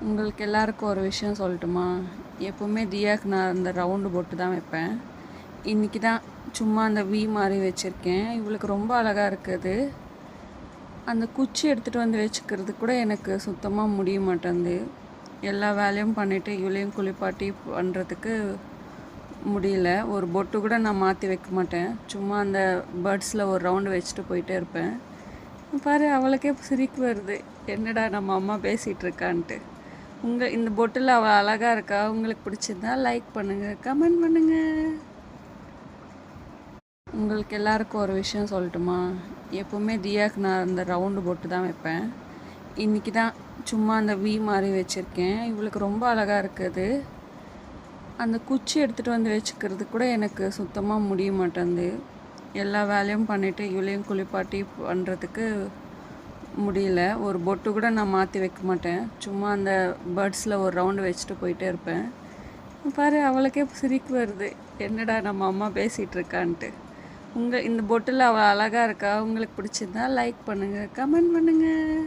உங்களுக்கு எல்லாருக்கும் ஒரு விஷயம் சொல்லட்டுமா? எப்போவுமே தியாக்கு நான் அந்த ரவுண்டு போட்டு தான் வைப்பேன். இன்றைக்கி தான் சும்மா அந்த வி மாதிரி வச்சுருக்கேன். இவளுக்கு ரொம்ப அழகாக இருக்குது. அந்த குச்சி எடுத்துகிட்டு வந்து வச்சுக்கிறது கூட எனக்கு சுத்தமாக முடிய மாட்டேங்குது. எல்லா வேலையும் பண்ணிவிட்டு இவளையும் குளிப்பாட்டி பண்ணுறதுக்கு முடியல. ஒரு பொட்டு கூட நான் மாற்றி வைக்க மாட்டேன். சும்மா அந்த பேர்ட்ஸில் ஒரு ரவுண்டு வச்சுட்டு போயிட்டே இருப்பேன். பாரு, அவளுக்கே சிரிப்பு வருது. என்னடா நம்ம அம்மா பேசிகிட்டு இருக்கான்ட்டு. இந்த பொட்டில் அவள் அழகாக இருக்கா. உங்களுக்கு பிடிச்சிருந்தா லைக் பண்ணுங்கள், கமெண்ட் பண்ணுங்கள். உங்களுக்கு எல்லாருக்கும் ஒரு விஷயம் சொல்லட்டுமா? எப்போவுமே தியாக்கு நான் அந்த ரவுண்டு போட்டு தான் வைப்பேன். இன்றைக்கி தான் சும்மா அந்த வி மாதிரி வச்சுருக்கேன். இவளுக்கு ரொம்ப அழகாக இருக்குது. அந்த குச்சி எடுத்துகிட்டு வந்து வச்சுக்கிறது கூட எனக்கு சுத்தமாக முடிய மாட்டேங்குது. எல்லா வேலையும் பண்ணிவிட்டு இவளையும் குளிப்பாட்டி பண்ணுறதுக்கு முடியல. ஒரு பொட்டு கூட நான் மாற்றி வைக்க மாட்டேன். சும்மா அந்த பேர்ட்ஸில் ஒரு ரவுண்டு வச்சுட்டு போயிட்டே இருப்பேன். பாரு, அவளுக்கே சிரிப்பு வருது. என்னடா நம்ம அம்மா பேசிகிட்டு இருக்கான்ட்டு. இந்த பொட்டில் அவள் அழகாக இருக்கா. உங்களுக்கு பிடிச்சிருந்தா லைக் பண்ணுங்கள், கமெண்ட் பண்ணுங்கள்.